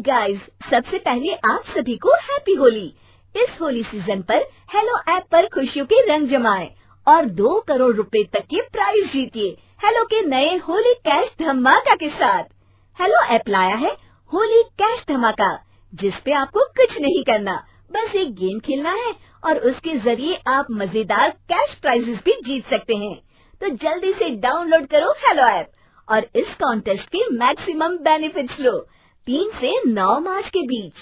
Guys, सबसे पहले आप सभी को हैप्पी होली। इस होली सीजन पर हेलो ऐप पर खुशियों के रंग जमाएं और 2 करोड़ रुपए तक के प्राइज जीतिए हेलो के नए होली कैश धमाका के साथ। हेलो ऐप लाया है होली कैश धमाका, जिस पे आपको कुछ नहीं करना, बस एक गेम खेलना है और उसके जरिए आप मजेदार कैश प्राइजेस भी जीत सकते हैं। तो जल्दी से डाउनलोड करो हेलो ऐप और इस कॉन्टेस्ट के मैक्सिमम बेनिफिट्स लो 3 से 9 मार्च के बीच।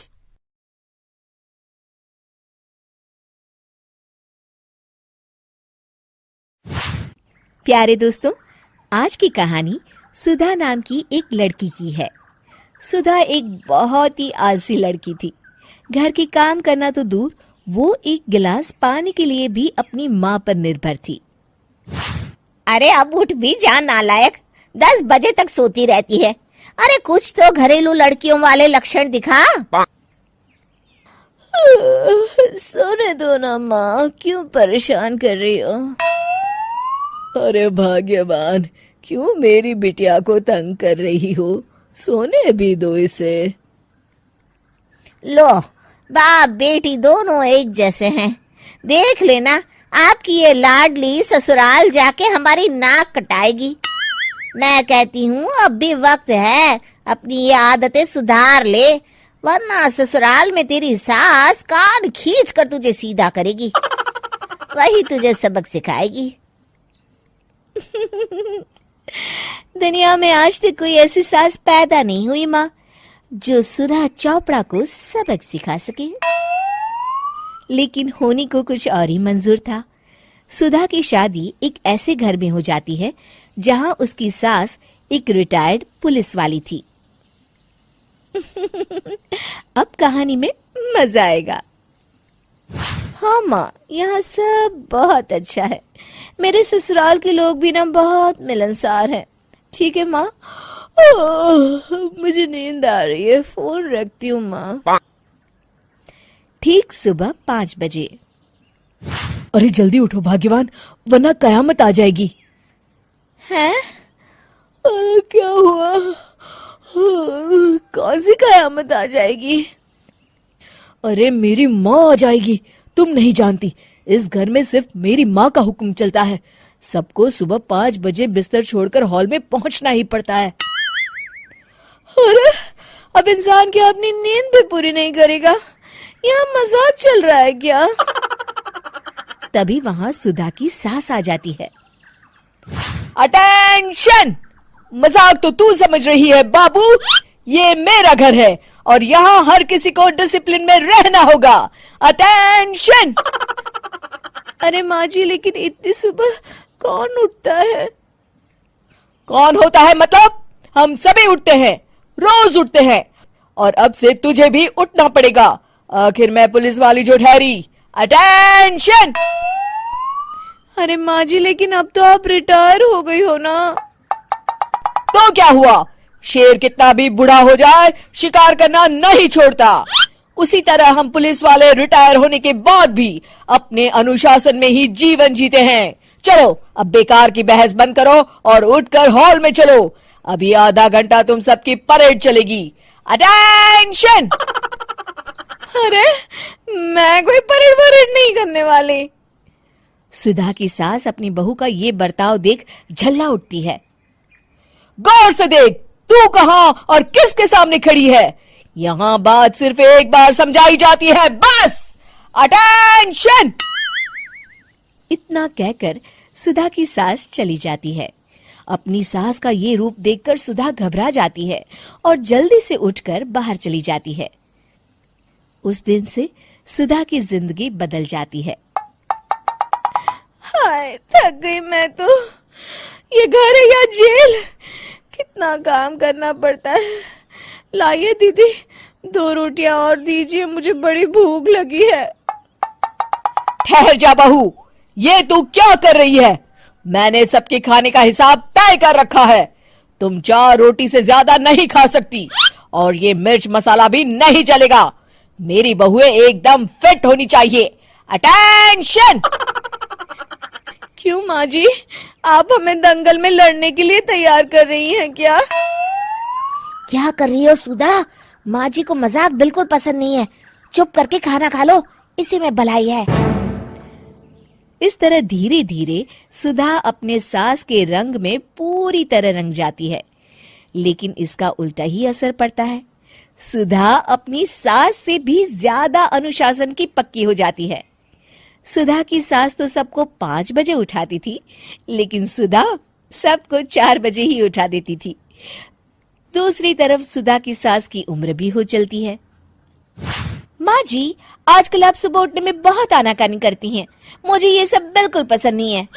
प्यारे दोस्तों, आज की कहानी सुधा नाम की एक लड़की की है। सुधा एक बहुत ही आलसी लड़की थी। घर के काम करना तो दूर, वो एक गिलास पानी के लिए भी अपनी माँ पर निर्भर थी। अरे अब उठ भी जा नालायक, 10 बजे तक सोती रहती है। अरे कुछ तो घरेलू लड़कियों वाले लक्षण दिखा। सोने दो ना माँ, क्यों परेशान कर रही हो? अरे भाग्यवान, क्यों मेरी बिटिया को तंग कर रही हो? सोने भी दो इसे। लो, बाप बेटी दोनों एक जैसे हैं। देख लेना, आपकी ये लाडली ससुराल जाके हमारी नाक कटाएगी। मैं कहती हूँ अब भी वक्त है, अपनी ये आदतें सुधार ले, वरना ससुराल में तेरी सास कान खींच कर तुझे सीधा करेगी। वही तुझे सबक सिखाएगी। दुनिया में आज तक कोई ऐसी सास पैदा नहीं हुई माँ, जो सुधा चोपड़ा को सबक सिखा सके। लेकिन होनी को कुछ और ही मंजूर था। सुधा की शादी एक ऐसे घर में हो जाती है जहां उसकी सास एक रिटायर्ड पुलिस वाली थी। अब कहानी में मजा आएगा। हाँ माँ, यहाँ सब बहुत अच्छा है। मेरे ससुराल के लोग भी ना बहुत मिलनसार हैं। ठीक है माँ, मुझे नींद आ रही है, फोन रखती हूँ माँ। ठीक सुबह 5 बजे। अरे जल्दी उठो भाग्यवान, वरना कयामत आ जाएगी। हैं? अरे क्या हुआ? कौन सी कयामत आ जाएगी? अरे मेरी माँ आ जाएगी। तुम नहीं जानती, इस घर में सिर्फ मेरी माँ का हुक्म चलता है। सबको सुबह 5 बजे बिस्तर छोड़कर हॉल में पहुंचना ही पड़ता है। अरे अब इंसान क्या अपनी नींद भी पूरी नहीं करेगा? यहाँ मजाक चल रहा है क्या? तभी वहां सुधा की सास आ जाती है। अटेंशन! मजाक तो तू समझ रही है बाबू, ये मेरा घर है और यहाँ हर किसी को डिसिप्लिन में रहना होगा। अटेंशन! अरे माँ जी, लेकिन इतनी सुबह कौन उठता है? कौन होता है मतलब? हम सभी उठते हैं, रोज उठते हैं, और अब से तुझे भी उठना पड़ेगा। आखिर मैं पुलिस वाली जो ठहरी। अटेंशन! अरे माँ जी, लेकिन अब तो आप रिटायर हो गई हो ना। तो क्या हुआ? शेर कितना भी बूढ़ा हो जाए, शिकार करना नहीं छोड़ता। उसी तरह हम पुलिस वाले रिटायर होने के बाद भी अपने अनुशासन में ही जीवन जीते हैं। चलो अब बेकार की बहस बंद करो और उठकर हॉल में चलो। अभी आधा घंटा तुम सबकी परेड चलेगी। अटेंशन! अरे मैं कोई परेड नहीं करने वाली। सुधा की सास अपनी बहू का ये बर्ताव देख झल्ला उठती है। गौर से देख, तू कहां और किसके सामने खड़ी है? यहाँ बात सिर्फ एक बार समझाई जाती है, बस। अटेंशन! इतना कहकर सुधा की सास चली जाती है। अपनी सास का ये रूप देखकर सुधा घबरा जाती है और जल्दी से उठकर बाहर चली जाती है। उस दिन से सुधा की जिंदगी बदल जाती है। हाय, थक गई मैं तो। ये घर है या जेल? कितना काम करना पड़ता है। लाइए दीदी, 2 रोटियां और दीजिए, मुझे बड़ी भूख लगी है। ठहर जा बहू, ये तू क्या कर रही है? मैंने सबके खाने का हिसाब तय कर रखा है। तुम 4 रोटी से ज्यादा नहीं खा सकती और ये मिर्च मसाला भी नहीं चलेगा। मेरी बहुएं एकदम फिट होनी चाहिए। अटेंशन! क्यों माँ जी, आप हमें दंगल में लड़ने के लिए तैयार कर रही हैं क्या? क्या कर रही हो सुधा? माँ जी को मजाक बिल्कुल पसंद नहीं है। चुप करके खाना खा लो, इसी में भलाई है। इस तरह धीरे धीरे सुधा अपने सास के रंग में पूरी तरह रंग जाती है, लेकिन इसका उल्टा ही असर पड़ता है। सुधा अपनी सास से भी ज्यादा अनुशासन की पक्की हो जाती है। सुधा की सास तो सबको 5 बजे उठाती थी, लेकिन सुधा सबको 4 बजे ही उठा देती थी। दूसरी तरफ सुधा की सास की उम्र भी हो चलती है। माँ जी, आजकल आप सुबह उठने में बहुत आनाकानी करती हैं। मुझे ये सब बिल्कुल पसंद नहीं है।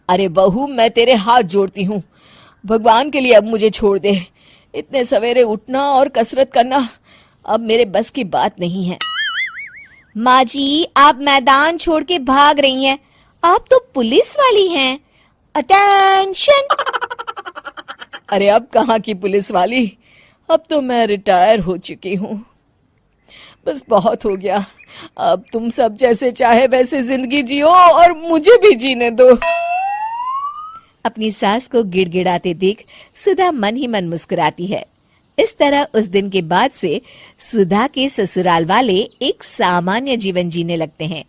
अरे बहू, मैं तेरे हाथ जोड़ती हूँ, भगवान के लिए अब मुझे छोड़ दे। इतने सवेरे उठना और कसरत करना अब मेरे बस की बात नहीं है। माँ जी, आप मैदान छोड़ के भाग रही हैं। आप तो पुलिस वाली हैं। अटेंशन! अरे अब कहाँ की पुलिस वाली, अब तो मैं रिटायर हो चुकी हूँ। बस बहुत हो गया, अब तुम सब जैसे चाहे वैसे जिंदगी जियो और मुझे भी जीने दो। अपनी सास को गिड़गिड़ाते देख सुधा मन ही मन मुस्कुराती है। इस तरह उस दिन के बाद से सुधा के ससुराल वाले एक सामान्य जीवन जीने लगते हैं।